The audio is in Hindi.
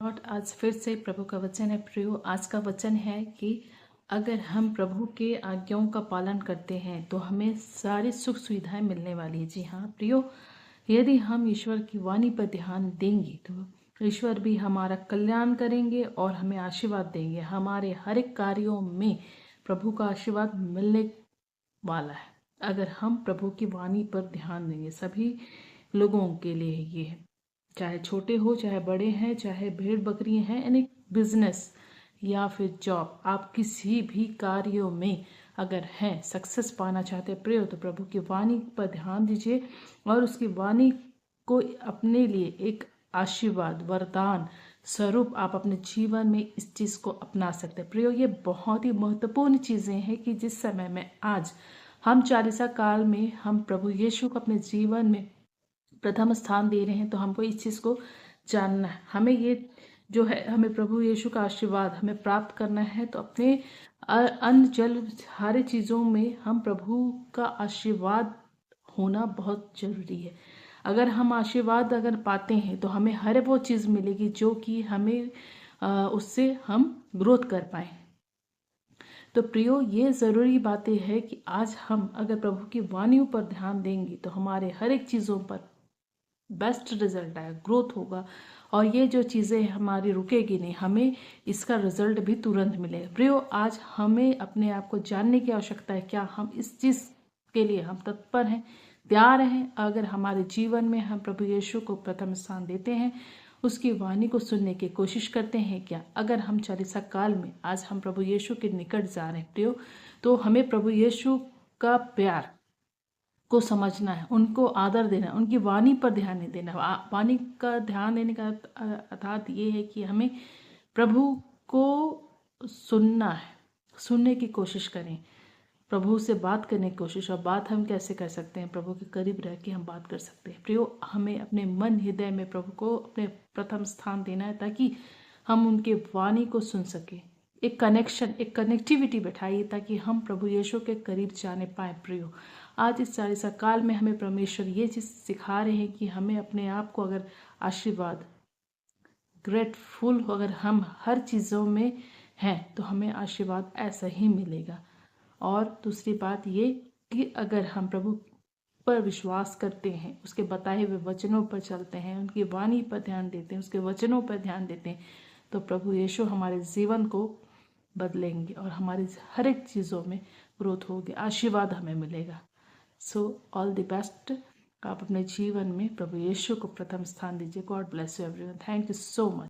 लॉर्ड, आज फिर से प्रभु का वचन है प्रियो। आज का वचन है कि अगर हम प्रभु के आज्ञाओं का पालन करते हैं तो हमें सारी सुख सुविधाएं मिलने वाली है। जी हाँ प्रियो, यदि हम ईश्वर की वाणी पर ध्यान देंगे तो ईश्वर भी हमारा कल्याण करेंगे और हमें आशीर्वाद देंगे। हमारे हर एक कार्यों में प्रभु का आशीर्वाद मिलने वाला है अगर हम प्रभु की वाणी पर ध्यान देंगे। सभी लोगों के लिए ये है, चाहे छोटे हो चाहे बड़े हैं, चाहे भेड़ बकरी हैं, यानी बिजनेस या फिर जॉब, आप किसी भी कार्यों में अगर हैं, सक्सेस पाना चाहते हैं प्रिय, तो प्रभु की वाणी पर ध्यान दीजिए और उसकी वाणी को अपने लिए एक आशीर्वाद वरदान स्वरूप आप अपने जीवन में इस चीज़ को अपना सकते हैं। प्रियो, ये बहुत ही महत्वपूर्ण चीज़ें हैं कि जिस समय में आज हम चालीसा काल में हम प्रभु यीशु को अपने जीवन में प्रथम स्थान दे रहे हैं, तो हमको इस चीज़ को जानना है। हमें ये जो है, हमें प्रभु यीशु का आशीर्वाद हमें प्राप्त करना है, तो अपने अन्न जल सारी चीज़ों में हम प्रभु का आशीर्वाद होना बहुत जरूरी है। अगर हम आशीर्वाद अगर पाते हैं तो हमें हर वो चीज़ मिलेगी जो कि हमें उससे हम ग्रोथ कर पाए। तो प्रियो, ये ज़रूरी बातें हैं कि आज हम अगर प्रभु की वाणियों पर ध्यान देंगे तो हमारे हर एक चीज़ों पर बेस्ट रिजल्ट आएगा, ग्रोथ होगा और ये जो चीज़ें हमारी रुकेगी नहीं, हमें इसका रिजल्ट भी तुरंत मिलेगा। प्रियो, आज हमें अपने आप को जानने की आवश्यकता है, क्या हम इस चीज़ के लिए हम तत्पर हैं, तैयार हैं। अगर हमारे जीवन में हम प्रभु यीशु को प्रथम स्थान देते हैं, उसकी वाणी को सुनने की कोशिश करते हैं क्या? अगर हम चालीसा काल में आज हम प्रभु यीशु के निकट जा रहे हैं प्रियो, तो हमें प्रभु यीशु का प्यार को समझना है, उनको आदर देना है, उनकी वाणी पर ध्यान नहीं देना। वाणी का ध्यान देने का अर्थात ये है कि हमें प्रभु को सुनना है, सुनने की कोशिश करें, प्रभु से बात करने की कोशिश। और बात हम कैसे कर सकते हैं? प्रभु के करीब रह के हम बात कर सकते हैं। प्रियो, हमें अपने मन हृदय में प्रभु को अपने प्रथम स्थान देना है ताकि हम उनके वाणी को सुन सकें। एक कनेक्शन, एक कनेक्टिविटी बैठाइए ताकि हम प्रभु यीशु के करीब जाने पाए। प्रियो, आज इस चालीसा काल में हमें परमेश्वर ये चीज़ सिखा रहे हैं कि हमें अपने आप को अगर आशीर्वाद ग्रेटफुल अगर हम हर चीज़ों में हैं तो हमें आशीर्वाद ऐसा ही मिलेगा। और दूसरी बात ये कि अगर हम प्रभु पर विश्वास करते हैं, उसके बताए हुए वचनों पर चलते हैं, उनकी वाणी पर ध्यान देते हैं, उसके वचनों पर ध्यान देते हैं, तो प्रभु यीशु हमारे जीवन को बदलेंगे और हमारी हर एक चीज़ों में ग्रोथ होगी, आशीर्वाद हमें मिलेगा। So all the best. आप अपने जीवन में प्रभु यीशु को प्रथम स्थान दीजिए। God bless you everyone. Thank you so much.